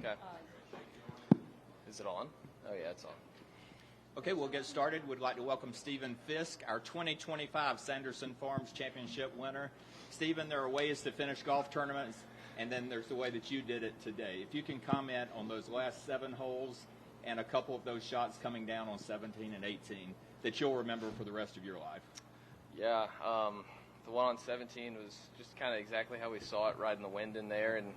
Okay. Is it on? Oh, yeah, it's on. Okay, we'll get started. We'd like to welcome Stephen Fisk, our 2025 Sanderson Farms Championship winner. Stephen, there are ways to finish golf tournaments, and then there's the way that you did it today. If you can comment on those last 7 holes and a couple of those shots coming down on 17 and 18 that you'll remember for the rest of your life. Yeah, the one on 17 was just kind of exactly how we saw it, riding the wind in there. And,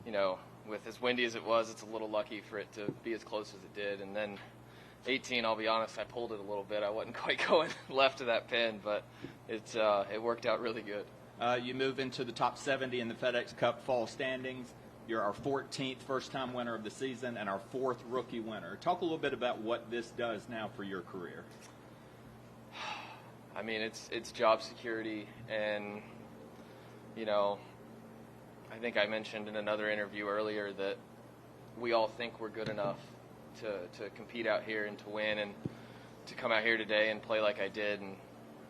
you know, with as windy as it was, it's a little lucky for it to be as close as it did. And then 18, I'll be honest, I pulled it a little bit. I wasn't quite going left of that pin, but it worked out really good. You move into the top 70 in the FedEx Cup fall standings. You're our 14th first-time winner of the season and our 4th rookie winner. Talk a little bit about what this does now for your career. I mean, it's job security, and, you know, I think I mentioned in another interview earlier that we all think we're good enough to compete out here and to win, and to come out here today and play like I did, and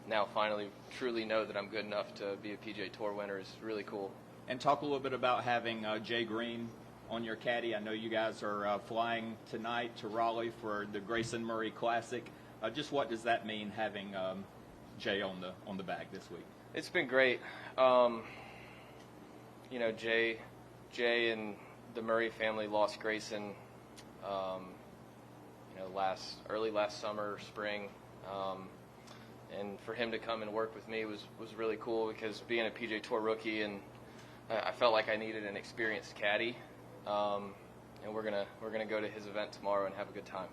now finally truly know that I'm good enough to be a PGA Tour winner is really cool. And talk a little bit about having Jay Green on your caddy. I know you guys are flying tonight to Raleigh for the Grayson Murray Classic. Just what does that mean, having Jay on the bag this week? It's been great. You know, Jay and the Murray family lost Grayson, you know, early last summer, spring. And for him to come and work with me was really cool, because being a PGA Tour rookie, and I felt like I needed an experienced caddy. And we're gonna go to his event tomorrow and have a good time.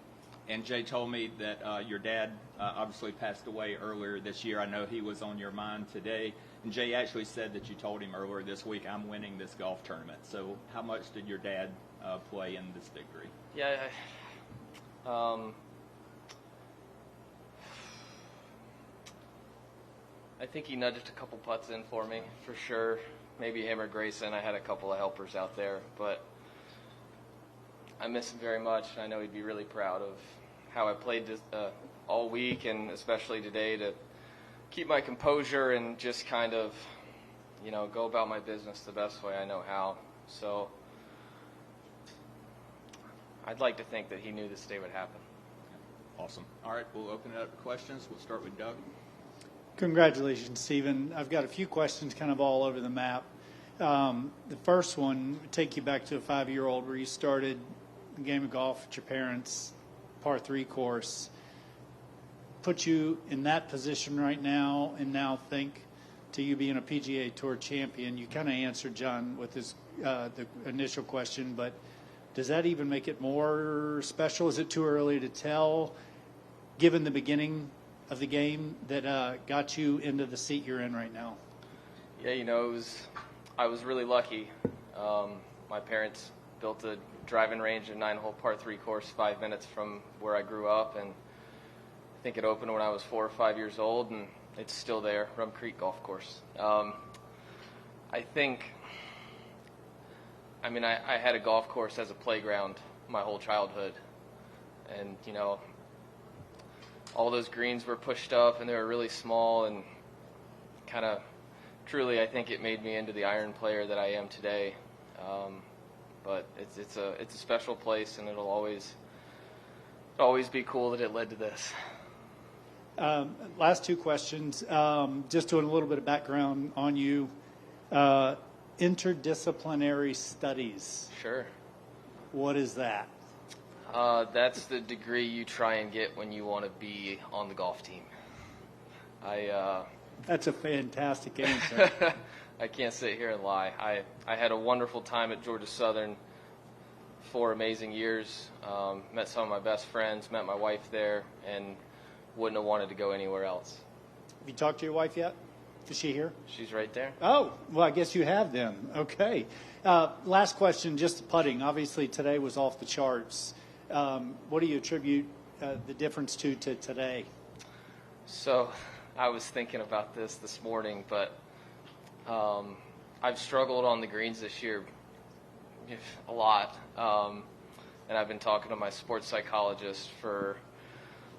And Jay told me that your dad obviously passed away earlier this year. I know he was on your mind today. And Jay actually said that you told him earlier this week, I'm winning this golf tournament. So how much did your dad play in this victory? Yeah, I think he nudged a couple putts in for me, for sure. Maybe him or Grayson. I had a couple of helpers out there, but I miss him very much. I know he'd be really proud of how I played this, all week, and especially today, to keep my composure and just kind of, you know, go about my business the best way I know how. So I'd like to think that he knew this day would happen. Awesome. All right, we'll open it up to questions. We'll start with Doug. Congratulations, Stephen. I've got a few questions kind of all over the map. The first one would take you back to a 5-year-old where you started the game of golf at your parents' par 3 course. Put you in that position right now, and now think to you being a PGA Tour champion. You kind of answered John with his the initial question, but does that even make it more special? Is it too early to tell, given the beginning of the game that got you into the seat you're in right now? Yeah, you know, I was really lucky. My parents built a driving range, a 9-hole par 3 course 5 minutes from where I grew up, and I think it opened when I was 4 or 5 years old, and it's still there, Rum Creek Golf Course. I had a golf course as a playground my whole childhood, and, you know, all those greens were pushed up, and they were really small, and kind of truly, I think it made me into the iron player that I am today. But it's a special place, and it'll always be cool that it led to this. Last 2 questions. Just doing a little bit of background on you. Interdisciplinary studies. Sure. What is that? That's the degree you try and get when you want to be on the golf team. That's a fantastic answer. I can't sit here and lie. I had a wonderful time at Georgia Southern, 4 amazing years. Met some of my best friends, met my wife there, and wouldn't have wanted to go anywhere else. Have you talked to your wife yet? Is she here? She's right there. Oh, well, I guess you have then. Okay. Last question, just putting. Obviously, today was off the charts. What do you attribute the difference to today? So I was thinking about this morning, but I've struggled on the greens this year a lot. And I've been talking to my sports psychologist for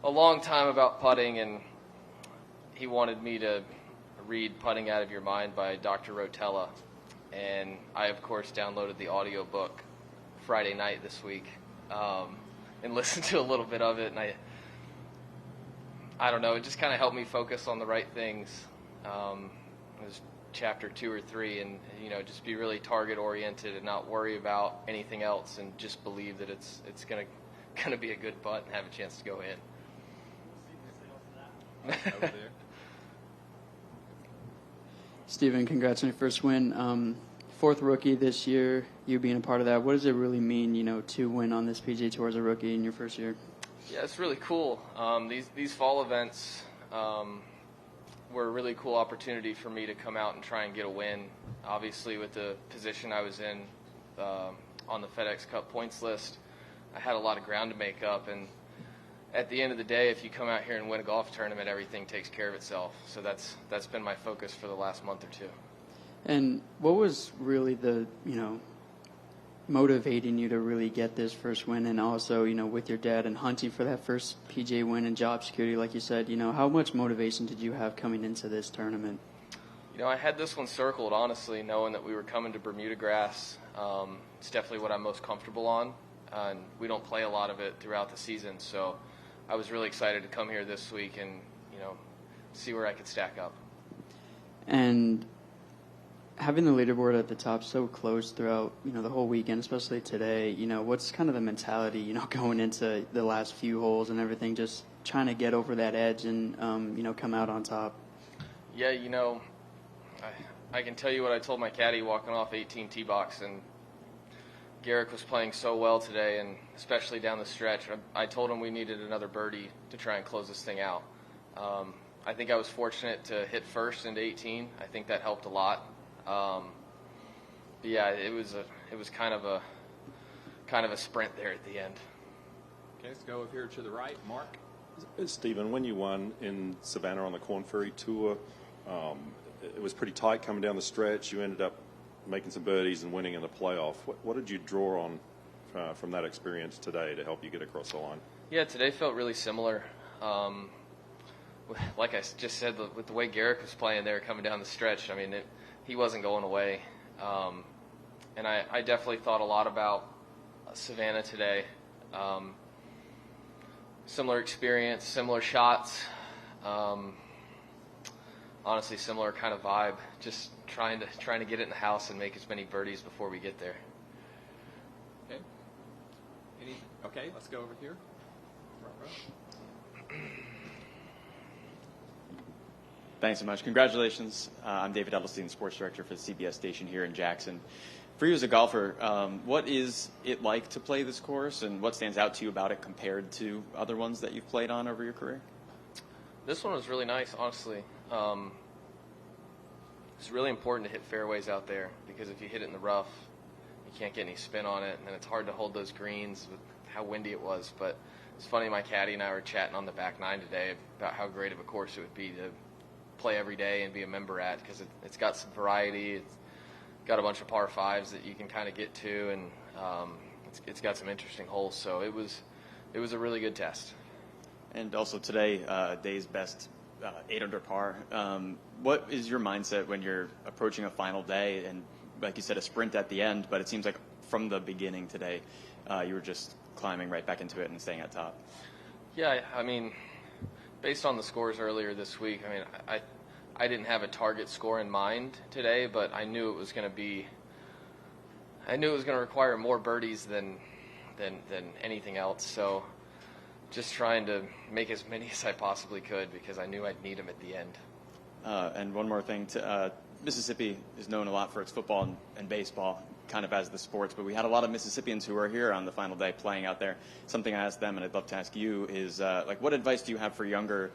a long time about putting, and he wanted me to read Putting Out of Your Mind by Dr. Rotella. And I, of course, downloaded the audiobook Friday night this week and listened to a little bit of it, and I don't know, it just kind of helped me focus on the right things. It was chapter 2 or 3, and just be really target oriented and not worry about anything else, and just believe that it's gonna be a good putt and have a chance to go in. Over there. Steven, congrats on your first win. Fourth rookie this year, you being a part of that. What does it really mean, to win on this PGA Tour as a rookie in your first year? Yeah, it's really cool. These fall events were a really cool opportunity for me to come out and try and get a win. Obviously, with the position I was in on the FedEx Cup points list, I had a lot of ground to make up, and at the end of the day, if you come out here and win a golf tournament, everything takes care of itself. So that's been my focus for the last month or two. And what was really the, motivating you to really get this first win, and also, with your dad and hunting for that first PGA win and job security, like you said, how much motivation did you have coming into this tournament? I had this one circled, honestly, knowing that we were coming to Bermuda grass. It's definitely what I'm most comfortable on, and we don't play a lot of it throughout the season, so I was really excited to come here this week and, see where I could stack up. And having the leaderboard at the top so close throughout, the whole weekend, especially today, what's kind of the mentality, going into the last few holes and everything, just trying to get over that edge and, come out on top? Yeah, I can tell you what I told my caddy walking off 18 tee box, and Garrick was playing so well today, and especially down the stretch. I told him we needed another birdie to try and close this thing out. I think I was fortunate to hit first into 18. I think that helped a lot. But yeah, it was kind of a sprint there at the end. Okay, let's go over here to the right. Mark. Stephen, when you won in Savannah on the Korn Ferry Tour, it was pretty tight coming down the stretch. You ended up making some birdies and winning in the playoff. What did you draw on from that experience today to help you get across the line? Yeah, today felt really similar. Like I just said, with the way Garrick was playing there coming down the stretch, he wasn't going away. And I definitely thought a lot about Savannah today. Similar experience, similar shots. Honestly, similar kind of vibe. Just trying to get it in the house and make as many birdies before we get there. Okay. Okay, let's go over here. Front row. Thanks so much. Congratulations. I'm David Edelstein, sports director for the CBS station here in Jackson. For you as a golfer, what is it like to play this course, and what stands out to you about it compared to other ones that you've played on over your career? This one was really nice, honestly. It's really important to hit fairways out there, because if you hit it in the rough, you can't get any spin on it, and it's hard to hold those greens with how windy it was. But it's funny, my caddy and I were chatting on the back nine today about how great of a course it would be to play every day and be a member at, because it's got some variety. It's got a bunch of par fives that you can kind of get to, and it's got some interesting holes. So it was a really good test. And also today, day's best 8 under par. What is your mindset when you're approaching a final day and, like you said, a sprint at the end, but it seems like from the beginning today, you were just climbing right back into it and staying at top? Yeah, based on the scores earlier this week, I didn't have a target score in mind today, but I knew it was going to require more birdies than anything else. So just trying to make as many as I possibly could, because I knew I'd need them at the end. And one more thing, Mississippi is known a lot for its football and baseball, kind of as the sports, but we had a lot of Mississippians who were here on the final day playing out there. Something I asked them, and I'd love to ask you, is what advice do you have for younger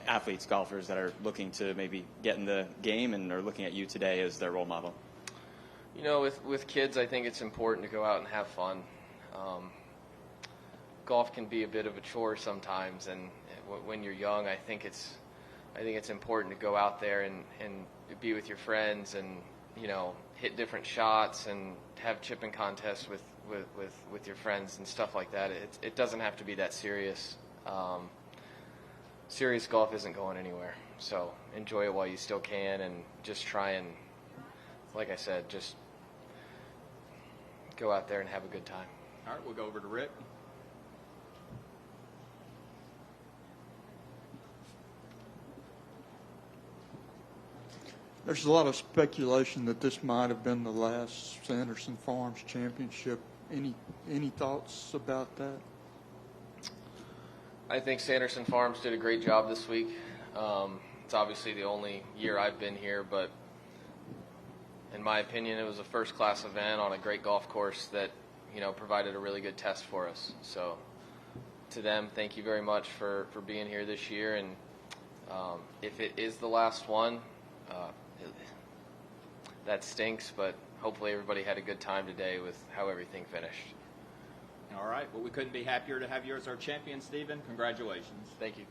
athletes, golfers that are looking to maybe get in the game and are looking at you today as their role model? With kids, I think it's important to go out and have fun. Golf can be a bit of a chore sometimes, and when you're young, I think it's important to go out there and be with your friends and hit different shots and have chipping contests with your friends and stuff like that. It doesn't have to be that serious. Serious golf isn't going anywhere, so enjoy it while you still can, and just try and, like I said, just go out there and have a good time. All right, we'll go over to Rick. There's a lot of speculation that this might have been the last Sanderson Farms Championship. Any thoughts about that? I think Sanderson Farms did a great job this week. It's obviously the only year I've been here, but in my opinion, it was a first-class event on a great golf course that, provided a really good test for us. So to them, thank you very much for being here this year. And if it is the last one, that stinks, but hopefully everybody had a good time today with how everything finished. All right. Well, we couldn't be happier to have you as our champion, Stephen. Congratulations. Thank you.